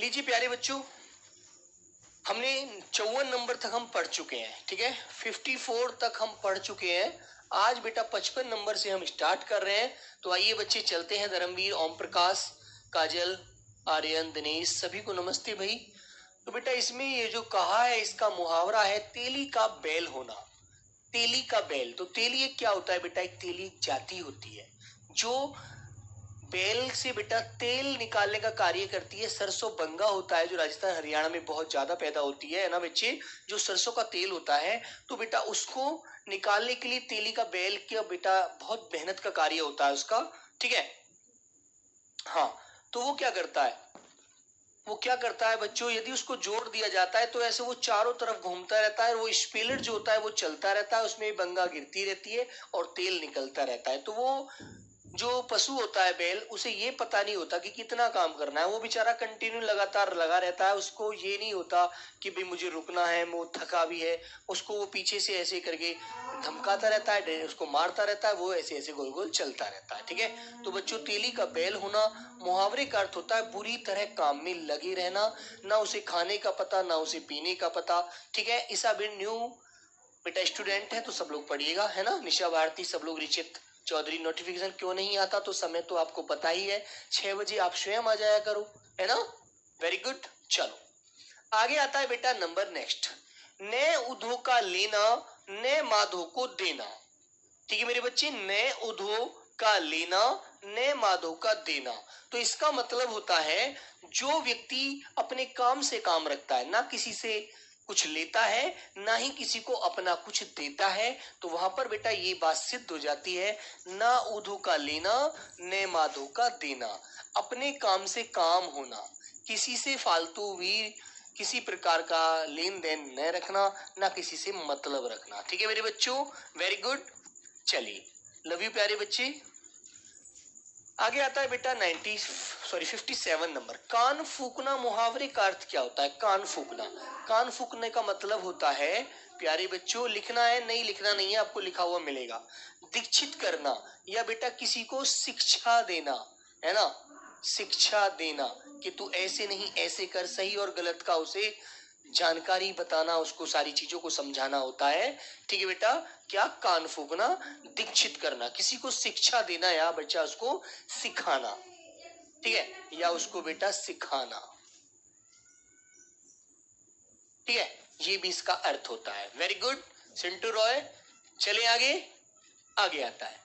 लीजिए प्यारे बच्चों, हमने 54 नंबर तक हम पढ़ चुके हैं, ठीक है। 54 तक हम पढ़ चुके हैं। आज बेटा 55 नंबर से हम स्टार्ट कर रहे हैं। तो आइए बच्चे चलते हैं। धर्मवीर, ओम प्रकाश, काजल, आर्यन, दिनेश, सभी को नमस्ते भाई। तो बेटा इसमें ये जो कहा है, इसका मुहावरा है तेली का बैल होना। तेली का बैल, तो तेली एक क्या होता है बेटा? एक तेली एक जाति होती है जो बैल से बेटा तेल निकालने का कार्य करती है। सरसों बंगा होता है जो राजस्थान हरियाणा में बहुत ज्यादा पैदा होती है ना बच्चे। जो सरसों का तेल होता है तो बेटा उसको निकालने के लिए तेली का बैल का बेटा बहुत मेहनत का कार्य होता है उसका, ठीक है। हाँ, तो वो क्या करता है बच्चों, यदि उसको जोड़ दिया जाता है तो ऐसे वो चारों तरफ घूमता रहता है। वो स्पेलर जो होता है वो चलता रहता है, उसमें बंगा गिरती रहती है और तेल निकलता रहता है। तो वो जो पशु होता है बैल, उसे ये पता नहीं होता कि कितना काम करना है। वो बेचारा कंटिन्यू लगातार लगा रहता है। उसको ये नहीं होता कि भाई मुझे रुकना है, वो थका भी है। उसको वो पीछे से ऐसे करके धमकाता रहता है, उसको मारता रहता है। वो ऐसे ऐसे गोल गोल चलता रहता है, ठीक है। तो बच्चों तेली का बैल होना मुहावरे का अर्थ होता है बुरी तरह काम में लगे रहना, ना उसे खाने का पता ना उसे पीने का पता, ठीक है। ईसा बिन न्यू बेटा स्टूडेंट है तो सब लोग पढ़िएगा, है ना। निशा भारती, सब लोग, रिचित चौधरी। नोटिफिकेशन क्यों नहीं आता? तो समय तो आपको पता ही है, 6 बजे आप स्वयं आ जाया करो, है ना। Very good. चलो आगे आता है बेटा नंबर नेक्स्ट। न उधो का लेना न माधो को देना, ठीक है मेरे बच्चे। न उधो का लेना न माधो का देना, तो इसका मतलब होता है जो व्यक्ति अपने काम से काम रखता है, ना किसी से कुछ लेता है ना ही किसी को अपना कुछ देता है, तो वहां पर बेटा ये बात सिद्ध हो जाती है, ना उधो का लेना न माधो का देना। अपने काम से काम होना, किसी से फालतू भी किसी प्रकार का लेन देन न रखना, ना किसी से मतलब रखना, ठीक है मेरे बच्चों। Very good. चलिए, लव यू प्यारे बच्चे। आगे आता है बेटा 57 नंबर। कान फूकना मुहावरे का अर्थ क्या होता है? कान फूकना, कान फूकने का मतलब होता है प्यारे बच्चों, लिखना है, नहीं लिखना नहीं है, आपको लिखा हुआ मिलेगा। दीक्षित करना या बेटा किसी को शिक्षा देना, है ना। शिक्षा देना कि तू ऐसे नहीं ऐसे कर, सही और गलत का उसे जानकारी बताना, उसको सारी चीजों को समझाना होता है, ठीक है बेटा। क्या? कान फूकना, दीक्षित करना, किसी को शिक्षा देना या बच्चा उसको सिखाना, ठीक है, या उसको बेटा सिखाना, ठीक है। ये भी इसका अर्थ होता है। Very good Sintu Roy. चले आगे। आगे आता है,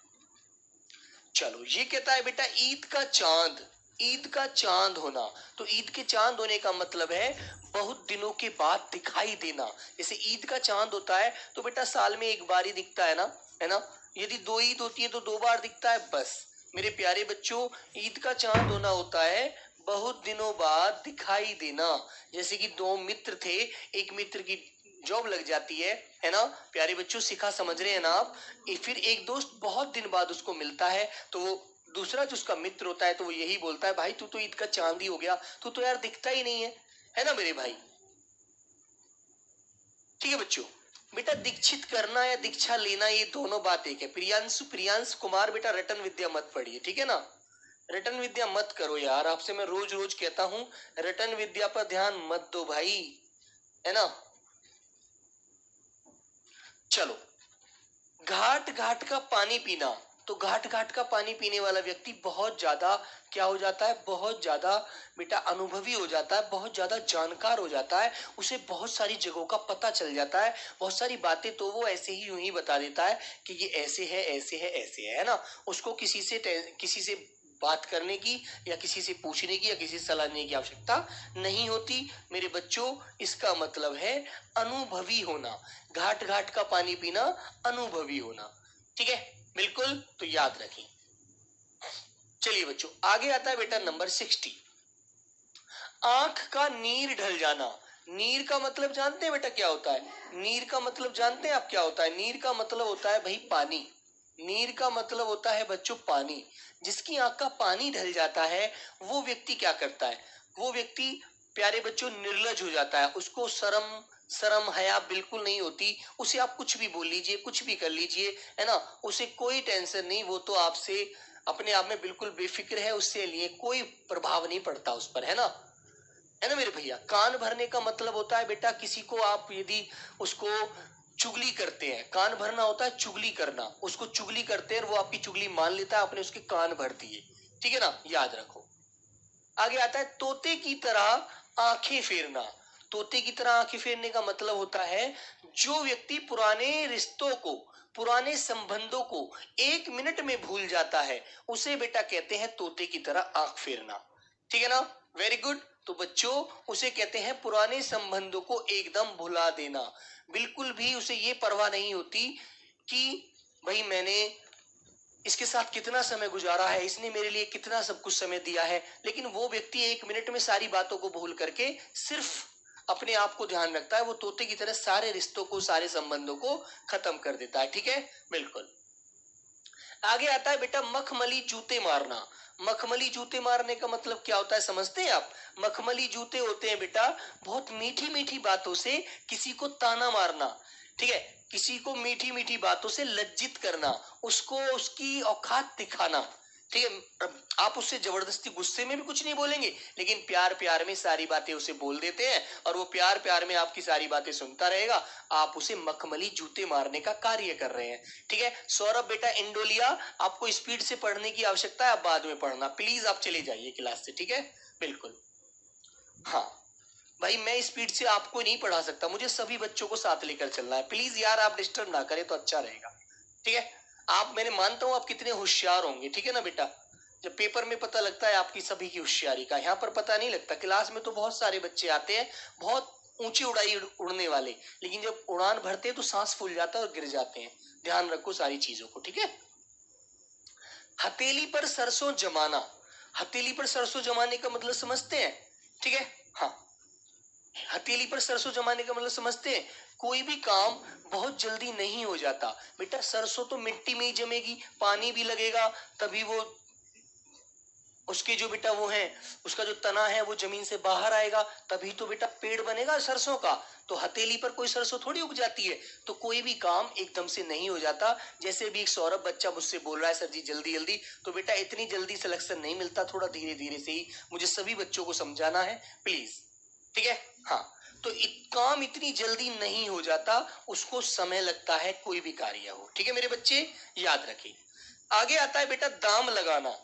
चलो ये कहता है बेटा ईद का चांद, ईद का चांद होना। तो ईद के चांद होने का मतलब है बहुत दिनों के बाद दिखाई देना। जैसे ईद का चांद होता है तो बेटा साल में एक बार ही दिखता है ना, है ना। यदि 2 ईद होती है तो 2 बार दिखता है, बस। मेरे प्यारे बच्चों, ईद का चांद होना होता है बहुत दिनों बाद दिखाई देना। जैसे कि 2 मित्र थे, एक मित्र की जॉब लग जाती है ना प्यारे बच्चों, सिखा समझ रहे हैं ना आप। फिर एक दोस्त बहुत दिन बाद उसको मिलता है तो वो दूसरा जो उसका मित्र होता है तो वो यही बोलता है, भाई तू तो ईद का चांद ही हो गया, तू तो यार दिखता ही नहीं है ना मेरे भाई, ठीक है बच्चों। बेटा दीक्षित करना या दीक्षा लेना ये दोनों बात एक है। प्रियांश कुमार बेटा रटन विद्या मत पढ़िए, ठीक है ना। रटन विद्या मत करो यार, आपसे मैं रोज रोज कहता हूं, रटन विद्या पर ध्यान मत दो भाई, है ना। चलो, घाट घाट का पानी पीना। तो घाट घाट का पानी पीने वाला व्यक्ति बहुत ज्यादा क्या हो जाता है? बहुत ज्यादा बेटा अनुभवी हो जाता है, बहुत ज्यादा जानकार हो जाता है। उसे बहुत सारी जगहों का पता चल जाता है, बहुत सारी बातें तो वो ऐसे ही यूं ही बता देता है कि ये ऐसे है ऐसे है ऐसे है ना। उसको किसी से बात करने की या किसी से पूछने की या किसी से सलाह लेने की आवश्यकता नहीं होती मेरे बच्चों। इसका मतलब है अनुभवी होना। घाट घाट का पानी पीना, अनुभवी होना, ठीक है। बिल्कुल, तो याद रखें। चलिए बच्चों, आगे आता है बेटा नंबर 60। आंख का नीर ढल जाना। नीर का मतलब जानते हैं बेटा क्या होता है? नीर का मतलब जानते हैं आप क्या होता है? नीर का मतलब होता है भाई पानी। नीर का मतलब होता है बच्चों पानी। जिसकी आंख का पानी ढल जाता है वो व्यक्ति क्या करता है? वो व्यक्ति प्यारे बच्चों निर्लज हो जाता है। उसको शर्म शर्म हया बिल्कुल नहीं होती। उसे आप कुछ भी बोल लीजिए, कुछ भी कर लीजिए, है ना। उसे कोई टेंशन नहीं, वो तो आपसे अपने आप में बिल्कुल बेफिक्र है, उससे लिए कोई प्रभाव नहीं पड़ता उस पर, है ना। है ना मेरे भैया। कान भरने का मतलब होता है बेटा किसी को आप यदि उसको चुगली करते हैं, कान भरना होता है चुगली करना, उसको चुगली करते हैं और वो आपकी चुगली मान लेता है, आपने उसके कान भर दिए, ठीक है ना, याद रखो। आगे आता है तोते की तरह आंखें फेरना। तोते की तरह आंखें फेरने का मतलब होता है जो व्यक्ति पुराने रिश्तों को, पुराने संबंधों को 1 मिनट में भूल जाता है, उसे बेटा कहते हैं तोते की तरह आंख फेरना, ठीक है ना। Very good. तो बच्चों उसे कहते हैं पुराने संबंधों को एकदम भुला देना। बिल्कुल भी उसे ये परवाह नहीं होती कि भाई मैंने इसके साथ कितना समय गुजारा है, इसने मेरे लिए कितना सब कुछ समय दिया है, लेकिन वो व्यक्ति 1 मिनट में सारी बातों को भूल करके सिर्फ अपने आप को ध्यान रखता है। वो तोते की तरह सारे रिश्तों को, सारे संबंधों को खत्म कर देता है, ठीक है, बिल्कुल। आगे आता है बेटा मखमली जूते मारना। मखमली जूते मारने का मतलब क्या होता है समझते हैं आप? मखमली जूते होते हैं बेटा बहुत मीठी मीठी बातों से किसी को ताना मारना, ठीक है, किसी को मीठी मीठी बातों से लज्जित करना, उसको उसकी औकात दिखाना, ठीक है। आप उससे जबरदस्ती गुस्से में भी कुछ नहीं बोलेंगे, लेकिन प्यार प्यार में सारी बातें उसे बोल देते हैं और वो प्यार प्यार में आपकी सारी बातें सुनता रहेगा। आप उसे मखमली जूते मारने का कार्य कर रहे हैं, ठीक है। सौरभ बेटा इंडोलिया, आपको स्पीड से पढ़ने की आवश्यकता है, आप बाद में पढ़ना, प्लीज आप चले जाइए क्लास से, ठीक है, बिल्कुल। हाँ भाई मैं स्पीड से आपको नहीं पढ़ा सकता, मुझे सभी बच्चों को साथ लेकर चलना है, प्लीज यार आप डिस्टर्ब ना करें तो अच्छा रहेगा, ठीक है। आप, मैंने मानता हूं आप कितने होशियार होंगे, ठीक है ना बेटा। जब पेपर में पता लगता है आपकी सभी की होशियारी का, यहाँ पर पता नहीं लगता। क्लास में तो बहुत सारे बच्चे आते हैं बहुत ऊंची उड़ाई उड़ने वाले, लेकिन जब उड़ान भरते हैं तो सांस फूल जाता है और गिर जाते हैं। ध्यान रखो सारी चीजों को, ठीक है। हथेली पर सरसों जमाना। हथेली पर सरसों जमाने का मतलब समझते हैं, ठीक है। हाँ, हथेली पर सरसों जमाने का मतलब समझते हैं, कोई भी काम बहुत जल्दी नहीं हो जाता बेटा। सरसों तो मिट्टी में ही जमेगी, पानी भी लगेगा, तभी वो उसके जो बेटा वो है, उसका जो तना है वो जमीन से बाहर आएगा, तभी तो बेटा पेड़ बनेगा सरसों का। तो हथेली पर कोई सरसों थोड़ी उग जाती है। तो कोई भी काम एकदम से नहीं हो जाता। जैसे भी एक सौरभ बच्चा मुझसे बोल रहा है सर जी जल्दी जल्दी, तो बेटा इतनी जल्दी सिलेक्शन नहीं मिलता, थोड़ा धीरे धीरे से ही मुझे सभी बच्चों को समझाना है प्लीज, ठीक है। हाँ, तो काम इतनी जल्दी नहीं हो जाता, उसको समय लगता है, कोई भी कार्य हो, ठीक है मेरे बच्चे, याद रखिए। आगे आता है बेटा दाम लगाना।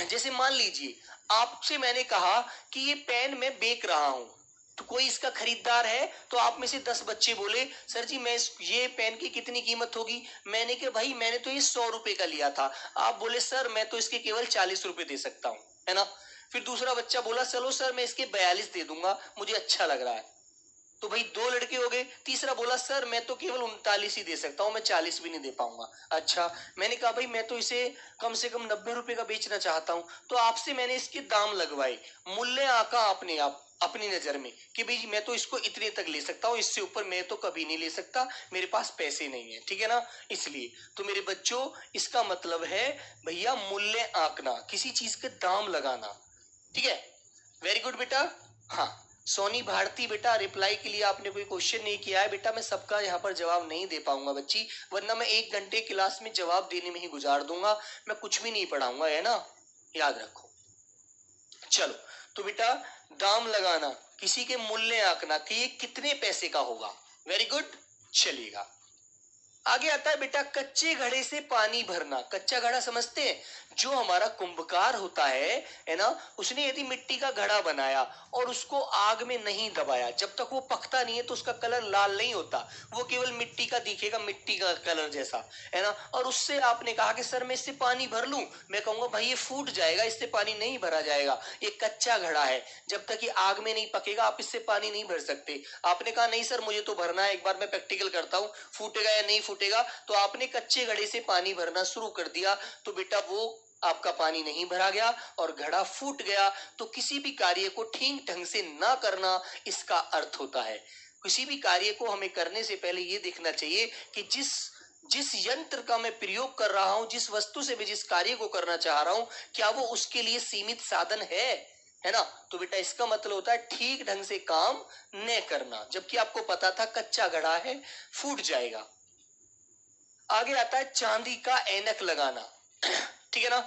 जैसे मान लीजिए आपसे मैंने कहा कि ये पेन मैं बेच रहा हूं, तो कोई इसका खरीदार है, तो आप में से 10 बच्चे बोले सर जी मैं ये पेन की कितनी कीमत होगी? मैंने कहा भाई मैंने तो ये 100 रुपए का लिया था। आप बोले सर मैं तो इसके केवल 40 रुपए दे सकता हूँ, है ना। फिर दूसरा बच्चा बोला चलो सर मैं इसके 42 दे दूंगा, मुझे अच्छा लग रहा है। तो भाई 2 लड़के हो गए। तीसरा बोला सर मैं तो केवल 39 ही दे सकता हूँ, मैं 40 भी नहीं दे पाऊंगा। अच्छा, मैंने कहा भाई मैं तो इसे कम से कम 90 रुपए का बेचना चाहता हूँ। तो आपसे मैंने इसके दाम लगवाए, मूल्य आका आपने आप अपनी नजर में कि भाई मैं तो इसको इतने तक ले सकता हूँ, इससे ऊपर मैं तो कभी नहीं ले सकता, मेरे पास पैसे नहीं है, ठीक है ना। इसलिए तो मेरे बच्चों इसका मतलब है भैया मूल्य आंकना, किसी चीज के दाम लगाना, ठीक है। वेरी गुड बेटा। हाँ, सोनी भारती बेटा रिप्लाई के लिए आपने कोई क्वेश्चन नहीं किया है बेटा, मैं सबका यहाँ पर जवाब नहीं दे पाऊंगा बच्ची, वरना मैं 1 घंटे क्लास में जवाब देने में ही गुजार दूंगा, मैं कुछ भी नहीं पढ़ाऊंगा, है ना, याद रखो। चलो, तो बेटा दाम लगाना, किसी के मूल्य आंकना कि ये कितने पैसे का होगा, वेरी गुड, चलिएगा। आगे आता है बेटा कच्चे घड़े से पानी भरना। कच्चा घड़ा समझते हैं? जो हमारा कुंभकार होता है ना, उसने यदि मिट्टी का घड़ा बनाया और उसको आग में नहीं दबाया, जब तक वो पकता नहीं है तो उसका कलर लाल नहीं होता, वो केवल मिट्टी का दिखेगा, मिट्टी का कलर जैसा, है ना। और उससे आपने कहा कि सर मैं इससे पानी भर लूं, मैं कहूंगा भाई ये फूट जाएगा, इससे पानी नहीं भरा जाएगा, ये कच्चा घड़ा है, जब तक ये आग में नहीं पकेगा आप इससे पानी नहीं भर सकते। आपने कहा नहीं सर मुझे तो भरना है, एक बार मैं प्रैक्टिकल करता हूँ, फूटेगा या नहीं फूटेगा। तो आपने कच्चे घड़े से पानी भरना शुरू कर दिया, तो बेटा वो आपका पानी नहीं भरा गया और घड़ा फूट गया। तो किसी भी कार्य को ठीक ढंग से ना करना इसका अर्थ होता है। किसी भी कार्य को हमें करने से पहले ये देखना चाहिए कि जिस जिस यंत्र का मैं प्रयोग कर रहा हूं, जिस वस्तु से मैं जिस कार्य को करना चाह रहा हूं, क्या वो उसके लिए सीमित साधन है ना। तो बेटा इसका मतलब होता है ठीक ढंग से काम न करना, जबकि आपको पता था कच्चा घड़ा है फूट जाएगा। आगे आता है चांदी का ऐनक लगाना, ठीक है ना।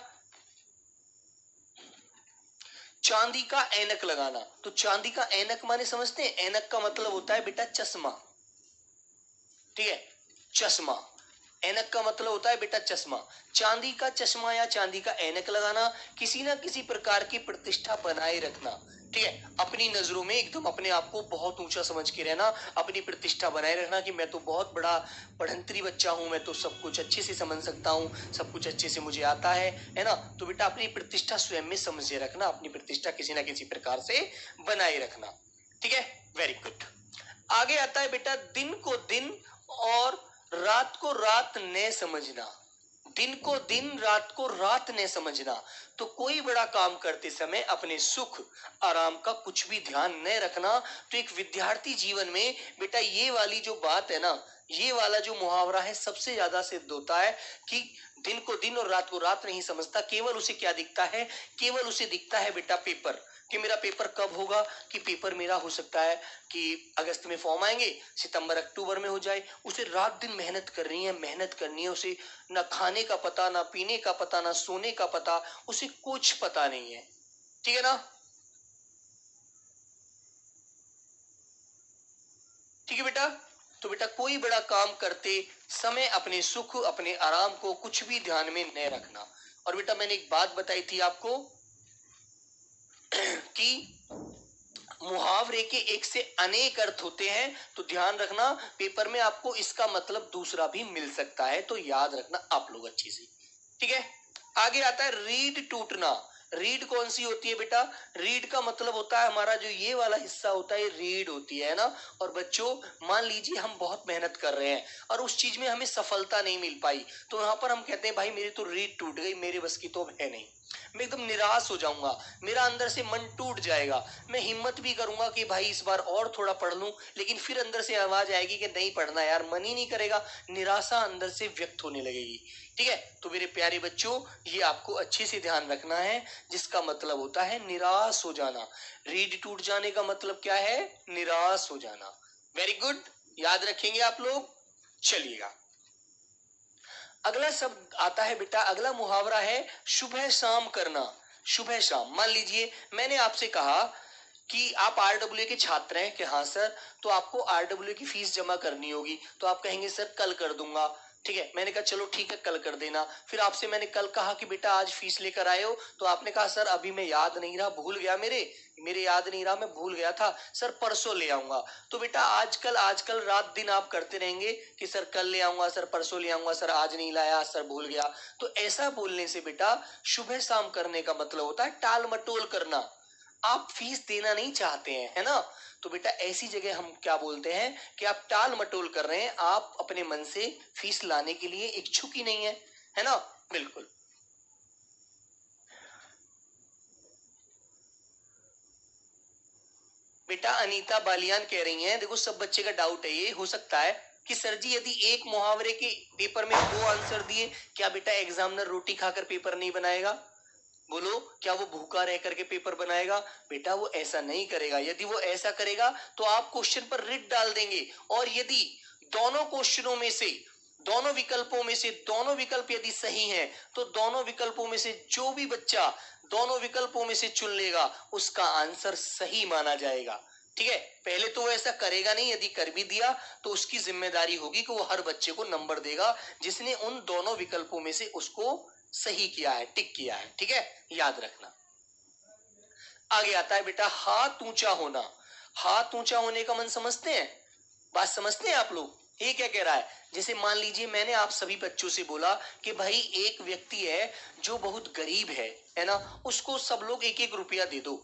चांदी का ऐनक लगाना। तो चांदी का ऐनक माने समझते हैं? ऐनक का मतलब होता है बेटा चश्मा, ठीक है, चश्मा। ऐनक का मतलब होता है बेटा चश्मा। चांदी का चश्मा या चांदी का ऐनक लगाना, किसी ना किसी प्रकार की प्रतिष्ठा बनाए रखना, ठीक है, अपनी नजरों में एकदम अपने आप को बहुत ऊंचा समझ के रहना, अपनी प्रतिष्ठा बनाए रखना कि मैं तो बहुत बड़ा पढ़ंतरी बच्चा हूं, मैं तो सब कुछ अच्छे से समझ सकता हूं, सब कुछ अच्छे से मुझे आता है ना। तो बेटा अपनी प्रतिष्ठा स्वयं में समझे रखना, अपनी प्रतिष्ठा किसी ना किसी प्रकार से बनाए रखना, ठीक है, वेरी गुड। आगे आता है बेटा दिन को दिन और रात को रात न समझना। दिन को दिन, रात को रात ने समझना। तो कोई बड़ा काम करते समय अपने सुख आराम का कुछ भी ध्यान न रखना। तो एक विद्यार्थी जीवन में बेटा ये वाली जो बात है ना, ये वाला जो मुहावरा है सबसे ज्यादा सिद्ध होता है कि दिन को दिन और रात को रात नहीं समझता। केवल उसे क्या दिखता है? केवल उसे दिखता है बेटा पेपर, कि मेरा पेपर कब होगा, कि पेपर मेरा हो सकता है कि अगस्त में फॉर्म आएंगे, सितंबर अक्टूबर में हो जाए। उसे रात दिन मेहनत करनी है, मेहनत करनी है। उसे ना खाने का पता, ना पीने का पता, ना सोने का पता, उसे कुछ पता नहीं है, ठीक है ना, ठीक है बेटा। तो बेटा कोई बड़ा काम करते समय अपने सुख अपने आराम को कुछ भी ध्यान में न रखना। और बेटा मैंने एक बात बताई थी आपको कि मुहावरे के एक से अनेक अर्थ होते हैं, तो ध्यान रखना पेपर में आपको इसका मतलब दूसरा भी मिल सकता है, तो याद रखना आप लोग अच्छे से, ठीक है। आगे आता है रीढ़ टूटना। रीढ़ कौन सी होती है बेटा? रीढ़ का मतलब होता है हमारा जो ये वाला हिस्सा होता है, रीढ़ होती है ना। और बच्चों मान लीजिए हम बहुत मेहनत कर रहे हैं और उस चीज में हमें सफलता नहीं मिल पाई, तो यहाँ पर हम कहते हैं भाई मेरी तो रीढ़ टूट गई, मेरे बस की तो अब है नहीं, मैं एकदम निराश हो जाऊंगा, मेरा अंदर से मन टूट जाएगा। मैं हिम्मत भी करूंगा कि भाई इस बार और थोड़ा पढ़ लूं, लेकिन फिर अंदर से आवाज आएगी कि नहीं पढ़ना यार, मन ही नहीं करेगा, निराशा अंदर से व्यक्त होने लगेगी, ठीक है। तो मेरे प्यारे बच्चों ये आपको अच्छे से ध्यान रखना है, जिसका मतलब होता है निराश हो जाना। रीढ़ टूट जाने का मतलब क्या है? निराश हो जाना। वेरी गुड, याद रखेंगे आप लोग। चलिएगा अगला शब्द आता है बेटा, अगला मुहावरा है सुबह शाम करना। सुबह शाम, मान लीजिए मैंने आपसे कहा कि आप आरडब्ल्यू के छात्र हैं कि हाँ सर, तो आपको आरडब्ल्यू की फीस जमा करनी होगी। तो आप कहेंगे सर कल कर दूंगा, ठीक है। मैंने कहा चलो ठीक है कल कर देना। फिर आपसे मैंने कल कहा कि बेटा आज फीस लेकर आए हो, तो आपने कहा सर अभी मैं याद नहीं रहा, भूल गया, मेरे मेरे याद नहीं रहा, मैं भूल गया था सर, परसों ले आऊंगा। तो बेटा आजकल आजकल रात दिन आप करते रहेंगे कि सर कल ले आऊंगा, सर परसों ले आऊंगा, सर आज नहीं लाया, सर भूल गया। तो ऐसा बोलने से बेटा सुबह शाम करने का मतलब होता है टाल मटोल करना। आप फीस देना नहीं चाहते हैं, है ना। तो बेटा ऐसी जगह हम क्या बोलते हैं कि आप टाल मटोल कर रहे हैं, आप अपने मन से फीस लाने के लिए इच्छुक ही नहीं है ना। बिल्कुल बेटा अनीता बालियान कह रही हैं, देखो सब बच्चे का डाउट है, ये हो सकता है कि सर जी यदि एक मुहावरे के पेपर में दो आंसर दिए, क्या बेटा एग्जामिनर रोटी खाकर पेपर नहीं बनाएगा? बोलो, क्या वो भूखा रह करके पेपर बनाएगा? बेटा वो ऐसा नहीं करेगा। यदि वो ऐसा करेगा तो आप क्वेश्चन पर रिट डाल देंगे, और यदि दोनों क्वेश्चनों में से दोनों विकल्पों में से दोनों विकल्प यदि सही हैं, तो दोनों विकल्पों में से जो भी बच्चा दोनों विकल्पों में से चुन लेगा उसका आंसर सही माना जाएगा, ठीक है। पहले तो वो ऐसा करेगा नहीं, यदि कर भी दिया तो उसकी जिम्मेदारी होगी कि वो हर बच्चे को नंबर देगा जिसने उन दोनों विकल्पों में से उसको सही किया है, टिक किया है, ठीक है, याद रखना। आगे आता है बेटा हाथ ऊंचा होना। हाथ ऊंचा होने का मन समझते हैं? बात समझते हैं आप लोग? ये क्या कह रहा है? जैसे मान लीजिए मैंने आप सभी बच्चों से बोला कि भाई एक व्यक्ति है जो बहुत गरीब है ना, उसको सब लोग एक एक रुपया दे दो।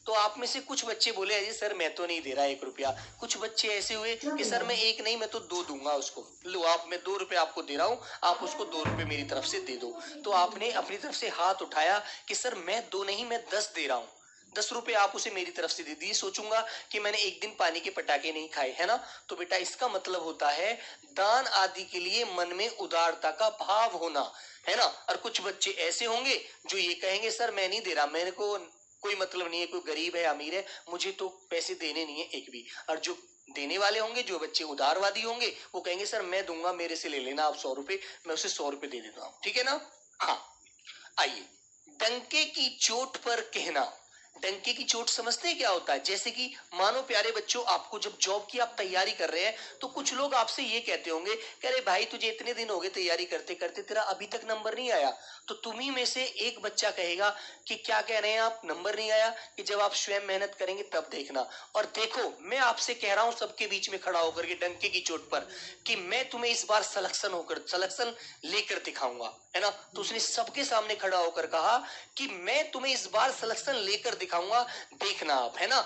तो आप में से कुछ बच्चे बोले अरे सर मैं तो नहीं दे रहा एक रुपया। कुछ बच्चे ऐसे हुए कि सर मैं एक नहीं मैं तो दो दूंगा उसको। लो आप, मैं 2 रुपए आपको दे रहा हूँ, आप उसको 2 रुपए मेरी तरफ से दे दो। तो आपने अपनी तरफ से हाथ उठाया कि सर मैं 2 नहीं मैं 10 दे रहा हूँ, 10 रुपए आप उसे मेरी तरफ से दे दिए, सोचूंगा कि मैंने एक दिन पानी के पटाखे नहीं खाए, है ना। तो बेटा इसका मतलब होता है दान आदि के लिए मन में उदारता का भाव होना, है ना। और कुछ बच्चे ऐसे होंगे जो ये कहेंगे सर मैं नहीं दे रहा, मेरे को कोई मतलब नहीं है, कोई गरीब है अमीर है, मुझे तो पैसे देने नहीं है एक भी। और जो देने वाले होंगे, जो बच्चे उदारवादी होंगे, वो कहेंगे सर मैं दूंगा, मेरे से ले लेना आप 100 रुपए, मैं उसे 100 रुपए दे देता हूँ, ठीक है ना। हाँ आइए, डंके की चोट पर कहना। डंके की चोट समझते हैं क्या होता है? जैसे कि मानो प्यारे बच्चों, आपको जब जॉब की आप तैयारी कर रहे हैं तो कुछ लोग आपसे ये कहते होंगे कि अरे भाई तुझे इतने दिन हो गए तैयारी करते करते, तेरा अभी तक नंबर नहीं आया। तो तुम्ही में से एक बच्चा कहेगा कि क्या कह रहे हैं आप, नंबर नहीं आया? कि जब आप स्वयं मेहनत करेंगे तब देखना। और देखो मैं आपसे कह रहा हूं सबके बीच में खड़ा होकर के डंके की चोट पर, कि मैं तुम्हें इस बार सलेक्शन लेकर दिखाऊंगा, है ना। तो उसने सबके सामने खड़ा होकर कहा कि मैं तुम्हें इस बार सिलेक्शन लेकर दिखाऊंगा, देखना आप, है ना।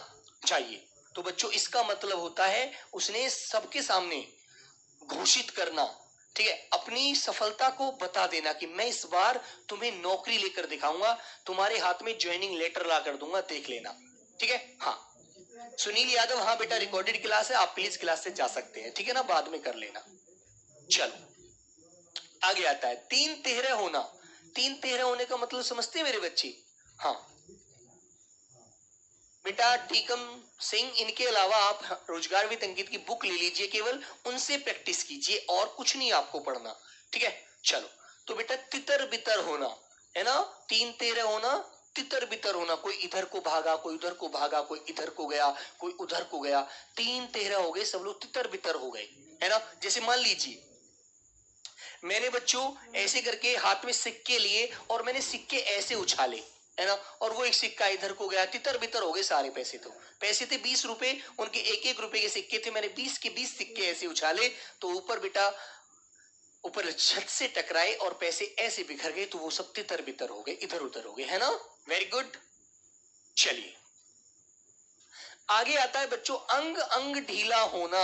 चाहिए तो बच्चों इसका मतलब होता है उसने सबके सामने घोषित करना, ठीक है, अपनी सफलता को बता देना कि मैं इस बार तुम्हें नौकरी लेकर दिखाऊंगा, तुम्हारे हाथ में ज्वाइनिंग लेटर ला कर दूंगा, देख लेना। ठीक है। हाँ सुनील यादव, हाँ बेटा रिकॉर्डेड क्लास है, आप प्लीज क्लास से जा सकते हैं, ठीक है ना, बाद में कर लेना। चलो आगे आता है तीन तेहरा होना। तीन तेहरा होने का मतलब समझते हैं मेरे बच्चे? हाँ बेटा टीकम सिंह, इनके अलावा आप रोजगार विद अंकित की बुक ले लीजिए, केवल उनसे प्रैक्टिस कीजिए और कुछ नहीं आपको पढ़ना, ठीक है। चलो तो बेटा तितर बितर होना, है ना, तीन तेरह होना, तितर बितर होना, कोई इधर को भागा, कोई उधर को भागा, कोई इधर को गया, कोई उधर को गया, तीन तेरह हो गए, सब लोग तितर बितर हो गए, है ना। जैसे मान लीजिए मैंने बच्चों ऐसे करके हाथ में सिक्के लिए और मैंने सिक्के ऐसे उछाले, है ना, और वो एक सिक्का इधर को गया, तितर बितर हो गए सारे पैसे। तो पैसे थे 20 रुपए, उनके एक एक रुपए के सिक्के थे, मैंने 20 के 20 सिक्के ऐसे उछाले, तो ऊपर बेटा ऊपर छत से टकराए और पैसे ऐसे बिखर गए, तो वो सब तितर बितर हो गए, इधर उधर हो गए, है ना। Very good. चलिए आगे आता है बच्चों अंग अंग ढीला होना,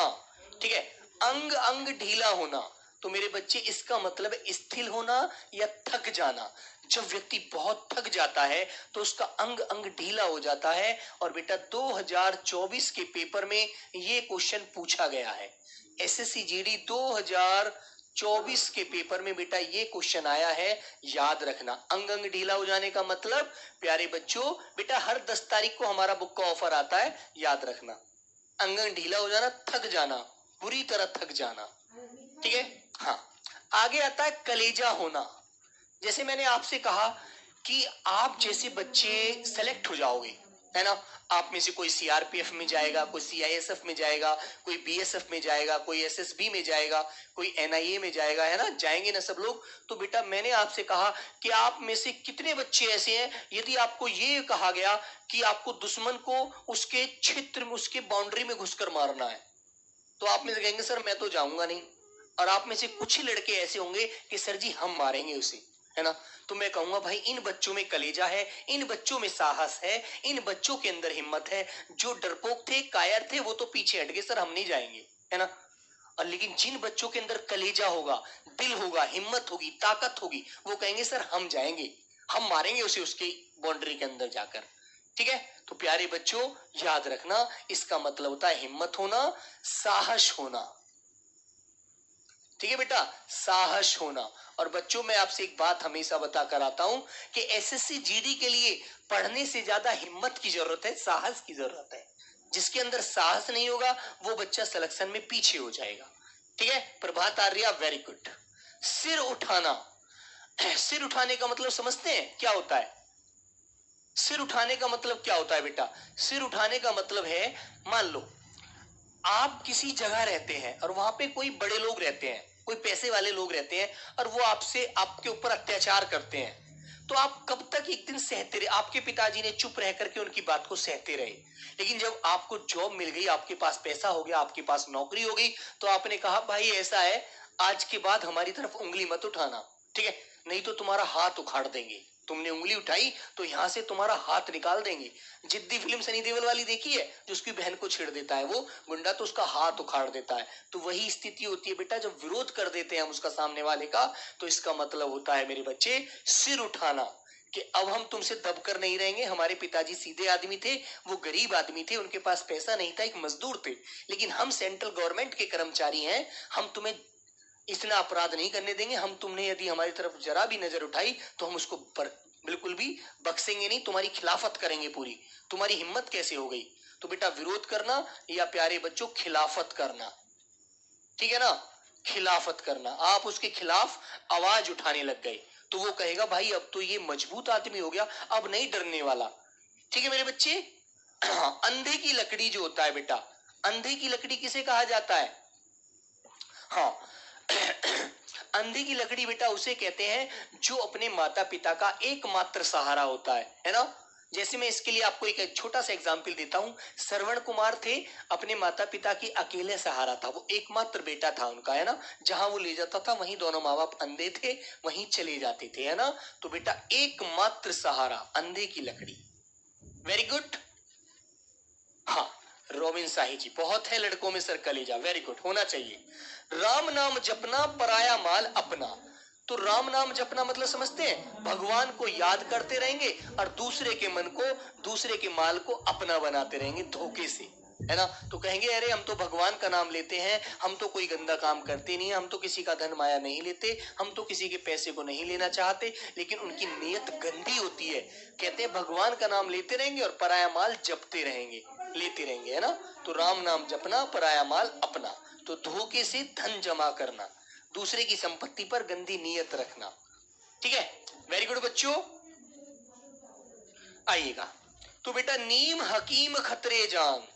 ठीक है, अंग अंग ढीला होना। तो मेरे बच्चे इसका मतलब है स्थिर होना या थक जाना। जब व्यक्ति बहुत थक जाता है तो उसका अंग अंग ढीला हो जाता है। और बेटा 2024 के पेपर में ये क्वेश्चन पूछा गया है, एसएससी जीडी 2024 के पेपर में बेटा ये क्वेश्चन आया है, याद रखना। अंग अंग ढीला हो जाने का मतलब प्यारे बच्चों बेटा हर 10 तारीख को हमारा बुक का ऑफर आता है, याद रखना। अंग अंग ढीला हो जाना, थक जाना, बुरी तरह थक जाना, ठीक है। हाँ आगे आता है कलेजा होना। जैसे मैंने आपसे कहा कि आप जैसे बच्चे सेलेक्ट हो जाओगे, है ना, आप में से कोई सीआरपीएफ में जाएगा, कोई सीआईएसएफ में जाएगा, कोई बीएसएफ में जाएगा, कोई एसएसबी में जाएगा, कोई एनआईए में जाएगा, है ना, जाएंगे ना सब लोग। तो बेटा मैंने आपसे कहा कि आप में से कितने बच्चे ऐसे हैं, यदि आपको ये कहा गया कि आपको दुश्मन को उसके क्षेत्र में, उसके बाउंड्री में घुसकर मारना है, तो आप में से कहेंगे सर मैं तो जाऊंगा नहीं। और आप में से कुछ ही लड़के ऐसे होंगे कि सर जी हम मारेंगे उसे, है ना। तो मैं कहूंगा भाई इन बच्चों में कलेजा है, इन बच्चों में साहस है, इन बच्चों के अंदर हिम्मत है। जो डरपोक थे, कायर थे, वो तो पीछे हट गए, सर हम नहीं जाएंगे, है ना। और लेकिन जिन बच्चों के अंदर कलेजा होगा, दिल होगा, हिम्मत होगी, ताकत होगी, वो कहेंगे सर हम जाएंगे, हम मारेंगे उसे उसके बाउंड्री के अंदर जाकर, ठीक है। तो प्यारे बच्चों याद रखना, इसका मतलब होता है हिम्मत होना, साहस होना, ठीक है बेटा, साहस होना। और बच्चों मैं आपसे एक बात हमेशा बता कर आता हूं कि एसएससी जीडी के लिए पढ़ने से ज्यादा हिम्मत की जरूरत है, साहस की जरूरत है। जिसके अंदर साहस नहीं होगा वो बच्चा सिलेक्शन में पीछे हो जाएगा, ठीक है। प्रभात आर्या वेरी गुड। सिर उठाना, सिर उठाने का मतलब समझते हैं क्या होता है? सिर उठाने का मतलब क्या होता है बेटा? सिर उठाने का मतलब है, मान लो आप किसी जगह रहते हैं और वहां पे कोई बड़े लोग रहते हैं, कोई पैसे वाले लोग रहते हैं, और वो आपसे आपके ऊपर अत्याचार करते हैं। तो आप कब तक एक दिन सहते रहे? आपके पिताजी ने चुप रह करके उनकी बात को सहते रहे, लेकिन जब आपको जॉब मिल गई, आपके पास पैसा हो गया, आपके पास नौकरी हो गई, तो आपने कहा भाई ऐसा है, आज के बाद हमारी तरफ उंगली मत उठाना, ठीक है, नहीं तो तुम्हारा हाथ उखाड़ देंगे। तुमने उंगली उठाई तो यहां से तुम्हारा हाथ निकाल देंगे। जिद्दी फिल्म सनी देओल वाली देखी है, जो उसकी बहन को छेड़ देता है वो गुंडा, तो उसका हाथ उखाड़ देता है। तो वही स्थिति होती है बेटा, जब विरोध कर देते हैं हम उसका सामने वाले का, तो इसका मतलब होता है मेरे बच्चे सिर उठाना, कि अब हम तुमसे दबकर नहीं रहेंगे। हमारे पिताजी सीधे आदमी थे, वो गरीब आदमी थे, उनके पास पैसा नहीं था, एक मजदूर थे, लेकिन हम सेंट्रल गवर्नमेंट के कर्मचारी हैं, हम तुम्हें इतना अपराध नहीं करने देंगे। हम तुमने यदि हमारी तरफ जरा भी नजर उठाई तो हम उसको बिल्कुल भी बख्शेंगे नहीं, तुम्हारी खिलाफत करेंगे पूरी। तुम्हारी हिम्मत कैसे हो गई? तो बेटा विरोध करना या प्यारे बच्चों खिलाफत करना, ठीक है ना, खिलाफत करना। आप उसके खिलाफ आवाज उठाने लग गए तो वो कहेगा भाई अब तो ये मजबूत आदमी हो गया, अब नहीं डरने वाला। ठीक है मेरे बच्चे। अंधे की लकड़ी जो होता है बेटा, अंधे की लकड़ी किसे कहा जाता है? हाँ, अंधे की लकड़ी बेटा उसे कहते हैं जो अपने माता पिता का एकमात्र सहारा होता है ना। जैसे मैं इसके लिए आपको एक छोटा सा एग्जाम्पल देता हूं। श्रवण कुमार थे, अपने माता पिता की अकेले सहारा था, वो एकमात्र बेटा था उनका, है ना। जहां वो ले जाता था वहीं दोनों माँ बाप अंधे थे, वहीं चले जाते थे, है ना। तो बेटा एकमात्र सहारा, अंधे की लकड़ी। Very good. हाँ, रोबिन शाही जी, बहुत है लड़कों में सर कलेजा, वेरी गुड, होना चाहिए। राम नाम जपना पराया माल अपना। तो राम नाम जपना मतलब समझते हैं, भगवान को याद करते रहेंगे और दूसरे के मन को, दूसरे के माल को अपना बनाते रहेंगे धोखे से, है ना। तो कहेंगे अरे हम तो भगवान का नाम लेते हैं, हम तो कोई गंदा काम करते नहीं, हम तो किसी का धन माया नहीं लेते, हम तो किसी के पैसे को नहीं लेना चाहते, लेकिन उनकी नीयत गंदी होती है। कहते हैं भगवान का नाम लेते रहेंगे और पराया माल जपते रहेंगे, लेते रहेंगे, है ना। तो राम नाम जपना पराया माल अपना, तो धोखे से धन जमा करना, दूसरे की संपत्ति पर गंदी नीयत रखना। ठीक है, वेरी गुड बच्चों, आइएगा। तो बेटा नीम हकीम खतरे जान,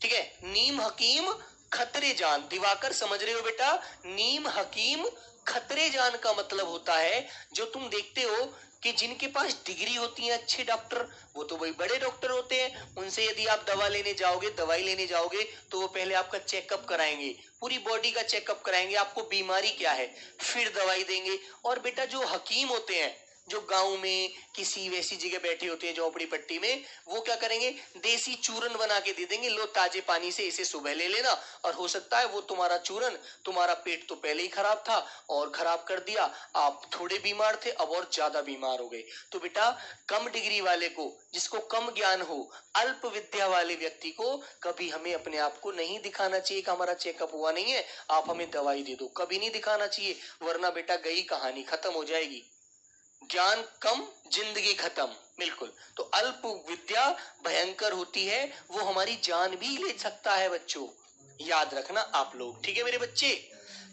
ठीक है, नीम हकीम खतरे जान, दिवाकर समझ रहे हो बेटा। नीम हकीम खतरे जान का मतलब होता है, जो तुम देखते हो कि जिनके पास डिग्री होती है अच्छे डॉक्टर, वो तो वही बड़े डॉक्टर होते हैं। उनसे यदि आप दवा लेने जाओगे, दवाई लेने जाओगे, तो वो पहले आपका चेकअप कराएंगे, पूरी बॉडी का चेकअप कराएंगे, आपको बीमारी क्या है, फिर दवाई देंगे। और बेटा जो हकीम होते हैं, जो गांव में किसी वैसी जगह बैठे होते हैं झोपड़ी पट्टी में, वो क्या करेंगे, देसी चूरन बना के दे देंगे, लो ताजे पानी से इसे सुबह ले लेना। और हो सकता है वो तुम्हारा चूरन, तुम्हारा पेट तो पहले ही खराब था और खराब कर दिया, आप थोड़े बीमार थे, अब और ज्यादा बीमार हो गए। तो बेटा कम डिग्री वाले को, जिसको कम ज्ञान हो, अल्प विद्या वाले व्यक्ति को कभी हमें अपने आप को नहीं दिखाना चाहिए कि हमारा चेकअप हुआ नहीं है, आप हमें दवाई दे दो, कभी नहीं दिखाना चाहिए, वरना बेटा गई कहानी, खत्म हो जाएगी। ज्ञान कम, जिंदगी खत्म, बिल्कुल। तो अल्प विद्या भयंकर होती है, वो हमारी जान भी ले सकता है बच्चों, याद रखना आप लोग, ठीक है मेरे बच्चे।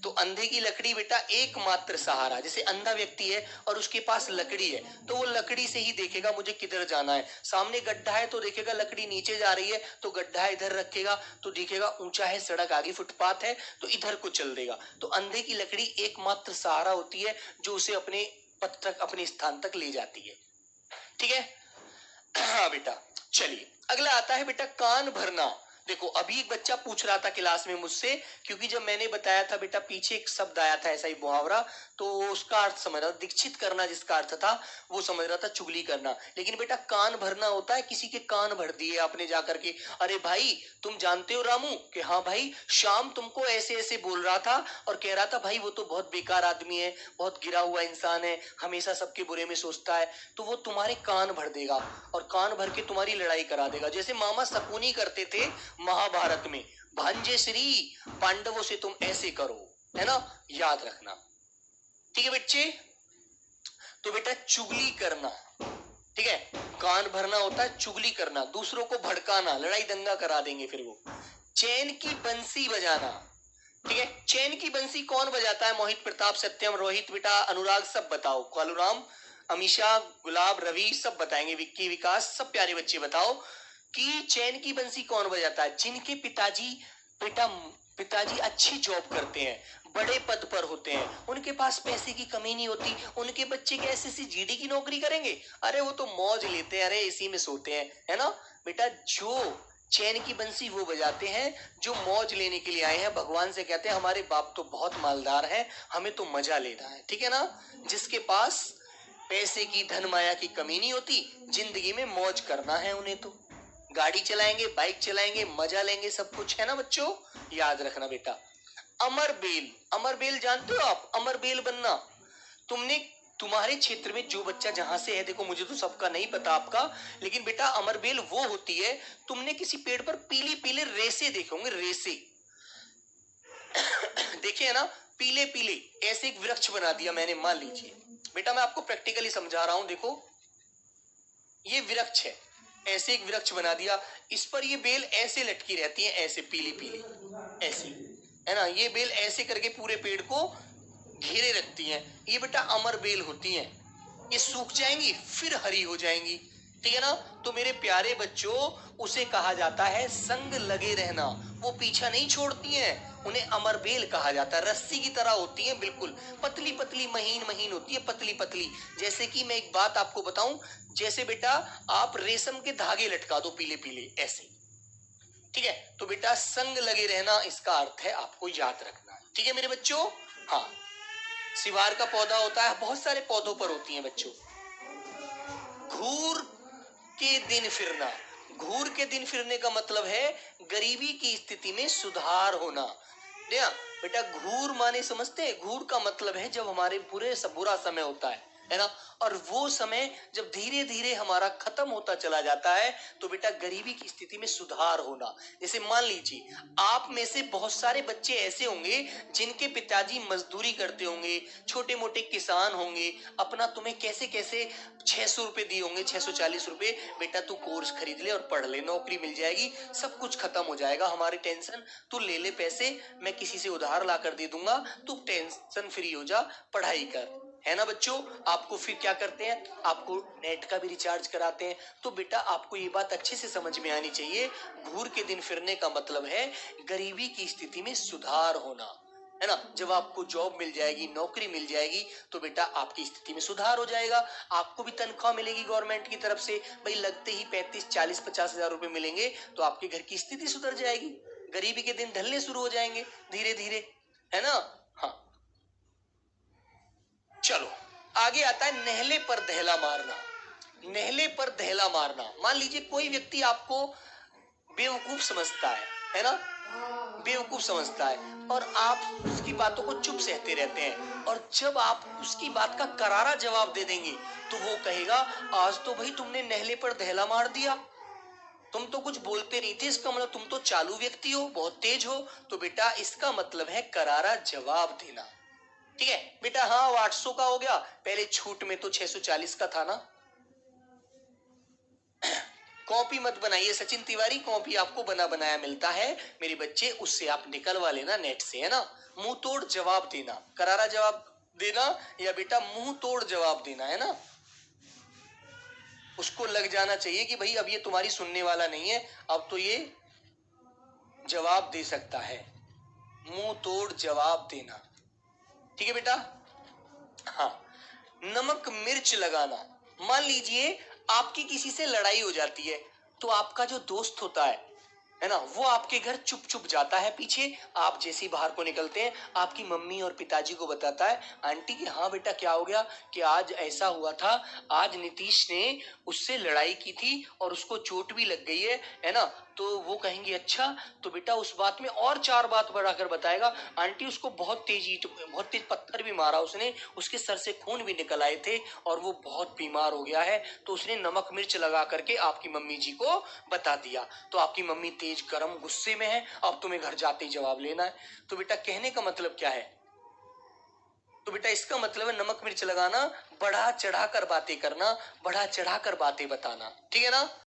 तो अंधे की लकड़ी बेटा एकमात्र सहारा, जैसे अंधा व्यक्ति है और उसके पास लकड़ी है, तो वो लकड़ी से ही देखेगा मुझे किधर जाना है। सामने गड्ढा है तो देखेगा लकड़ी नीचे जा रही है, तो गड्ढा इधर रखेगा, तो देखेगा ऊंचा है, सड़क आगे फुटपाथ है, तो इधर को चल देगा। तो अंधे की लकड़ी एकमात्र सहारा होती है, जो उसे अपने पथ तक, अपने स्थान तक ले जाती है, ठीक है। हाँ बेटा, चलिए अगला आता है बेटा कान भरना। देखो अभी एक बच्चा पूछ रहा था क्लास में मुझसे, क्योंकि जब मैंने बताया था बेटा पीछे एक शब्द आया था ऐसा ही मुहावरा, तो उसका अर्थ समझ रहा था, दीक्षित करना जिसका अर्थ था, वो समझ रहा था चुगली करना। लेकिन बेटा कान भरना होता है किसी के कान भर दिए आपने जाकर के, अरे भाई तुम जानते हो रामू, कि हाँ भाई श्याम तुमको ऐसे ऐसे बोल रहा था और कह रहा था भाई वो तो बहुत बेकार आदमी है, बहुत गिरा हुआ इंसान है, हमेशा सबके बुरे में सोचता है। तो वो तुम्हारे कान भर देगा और कान भर के तुम्हारी लड़ाई करा देगा, जैसे मामा शकुनी करते थे महाभारत में, भांजे श्री पांडवों से तुम ऐसे करो, है ना, याद रखना, ठीक है बच्चे। तो बेटा चुगली करना, ठीक है, कान भरना होता है चुगली करना, दूसरों को भड़काना, लड़ाई दंगा करा देंगे फिर वो। चैन की बंसी बजाना, ठीक है, चैन की बंसी कौन बजाता है, मोहित, प्रताप, सत्यम, रोहित बेटा, अनुराग, सब बताओ, कालूराम, अमीशा, गुलाब, रवि सब बताएंगे, विक्की, विकास, सब प्यारे बच्चे बताओ कि चैन की बंसी कौन बजाता है। जिनके पिताजी बेटा, पिताजी अच्छी जॉब करते हैं, बड़े पद पर होते हैं, उनके पास पैसे की कमी नहीं होती, उनके बच्चे कैसे सी जीडी की नौकरी करेंगे, अरे वो तो मौज लेते हैं, अरे इसी में सोते हैं, है ना बेटा। जो चैन की बंसी वो बजाते हैं जो मौज लेने के लिए आए हैं, भगवान से कहते हैं हमारे बाप तो बहुत मालदार हैं, हमें तो मजा लेना है, ठीक है ना। जिसके पास पैसे की, धन माया की कमी नहीं होती, जिंदगी में मौज करना है उन्हें, तो गाड़ी चलाएंगे, बाइक चलाएंगे, मजा लेंगे, सब कुछ, है ना बच्चों, याद रखना बेटा। अमर बेल, अमर बेल जानते हो आप, अमर बेल बनना। तुमने, तुम्हारे क्षेत्र में जो बच्चा जहां से है, देखो मुझे तो सबका नहीं पता आपका, लेकिन बेटा अमरबेल वो होती है, तुमने किसी पेड़ पर पीले पीले रेसे देखे होंगे, रेसे देखे है ना, पीले पीले, ऐसे एक वृक्ष बना दिया मैंने, मान लीजिए बेटा, मैं आपको प्रैक्टिकली समझा रहा हूं, देखो ये वृक्ष है, ऐसे एक वृक्ष बना दिया, इस पर ये बेल ऐसे लटकी रहती है, ऐसे पीली पीली, ऐसी, है ना, ये बेल ऐसे करके पूरे पेड़ को घेरे रखती हैं, ये बेटा अमर बेल होती हैं। ये सूख जाएंगी फिर हरी हो जाएंगी, ठीक है ना। तो मेरे प्यारे बच्चों, उसे कहा जाता है संग लगे रहना। वो पीछा नहीं छोड़ती हैं, उन्हें अमरबेल कहा जाता है। रस्सी की तरह होती हैं, बिल्कुल पतली पतली महीन महीन होती है, पतली पतली। जैसे कि मैं एक बात आपको बताऊं, जैसे बेटा आप रेशम के धागे लटका दो पीले पीले ऐसे, ठीक है। तो बेटा संग लगे रहना इसका अर्थ है, आपको याद रखना, ठीक है मेरे बच्चों। हाँ, सिवार का पौधा होता है, बहुत सारे पौधों पर होती हैं बच्चों। घूर के दिन फिरना, घूर के दिन फिरने का मतलब है गरीबी की स्थिति में सुधार होना। देखा बेटा, घूर माने समझते हैं, घूर का मतलब है जब हमारे बुरा समय होता है ना। और वो समय जब धीरे धीरे हमारा खत्म होता चला जाता है, तो बेटा गरीबी की स्थिति में सुधार होना। जैसे मान लीजिए आप में से बहुत सारे बच्चे ऐसे होंगे जिनके पिताजी मजदूरी करते होंगे, छोटे मोटे किसान होंगे, अपना तुम्हें कैसे कैसे 600 रुपए दिए होंगे, 640 रुपए, बेटा तू कोर्स खरीद ले और पढ़ ले, नौकरी मिल जाएगी, सब कुछ खत्म हो जाएगा, हमारी टेंशन, तू ले ले पैसे, मैं किसी से उधार ला कर दे दूंगा, तू टेंशन फ्री हो जा, पढ़ाई कर, है ना बच्चों। आपको फिर क्या करते हैं, आपको नेट का भी रिचार्ज कराते हैं। तो बेटा आपको ये बात अच्छे से समझ में आनी चाहिए, घूर के दिन फिरने का मतलब है गरीबी की स्थिति में सुधार होना, है ना। जब आपको जॉब मिल जाएगी, नौकरी मिल जाएगी, तो बेटा आपकी स्थिति में सुधार हो जाएगा। आपको भी तनख्वाह मिलेगी गवर्नमेंट की तरफ से, भाई लगते ही 35 40 50 हजार रुपए मिलेंगे, तो आपके घर की स्थिति सुधर जाएगी, गरीबी के दिन ढलने शुरू हो जाएंगे धीरे धीरे, है ना। हाँ, चलो आगे आता है नेहले पर दहला मारना। नेहले पर दहला मारना, मान लीजिए कोई व्यक्ति आपको बेवकूफ समझता है ना, बेवकूफ समझता है, और आप उसकी बातों को चुप सहते रहते हैं, और जब आप उसकी बात का करारा जवाब दे देंगे, तो वो कहेगा आज तो भाई तुमने नेहले पर दहला मार दिया, तुम तो कुछ बोलते नहीं थे, इसका मतलब तुम तो चालू व्यक्ति हो, बहुत तेज हो। तो बेटा इसका मतलब है करारा जवाब देना, ठीक है बेटा। हाँ, 800 का हो गया, पहले छूट में तो 640 का था ना। कॉपी मत बनाइए सचिन तिवारी, कॉपी आपको बना बनाया मिलता है मेरे बच्चे, उससे आप निकलवा लेना नेट से, है ना। मुंह तोड़ जवाब देना, करारा जवाब देना, या बेटा मुंह तोड़ जवाब देना, है ना। उसको लग जाना चाहिए कि भाई अब ये तुम्हारी सुनने वाला नहीं है, अब तो ये जवाब दे सकता है, मुंह तोड़ जवाब देना, ठीक है बेटा। हाँ, नमक मिर्च लगाना, मान लीजिए आपकी किसी से लड़ाई हो जाती है, तो आपका जो दोस्त होता है ना, वो आपके घर चुप चुप जाता है पीछे, आप जैसे ही बाहर को निकलते हैं आपकी मम्मी और पिताजी को बताता है, आंटी कि हाँ बेटा क्या हो गया, कि आज ऐसा हुआ था, आज नीतीश ने उससे लड़ाई की थी और उसको चोट भी लग गई है ना। तो वो कहेंगे अच्छा, तो बेटा उस बात में और 4 बात बढ़ाकर बताएगा, आंटी उसको बहुत तेज पत्थर भी मारा उसने, उसके सर से खून भी निकल आए थे, और वो बहुत बीमार हो गया है, तो उसने नमक मिर्च लगा करके आपकी मम्मी जी को बता दिया। तो आपकी मम्मी तेज गरम गुस्से में है, अब तुम्हें घर जाते ही जवाब लेना है। तो बेटा कहने का मतलब क्या है, तो बेटा इसका मतलब है नमक मिर्च लगाना, बढ़ा चढ़ा कर बातें करना, बढ़ा चढ़ा कर बातें बताना, ठीक है ना।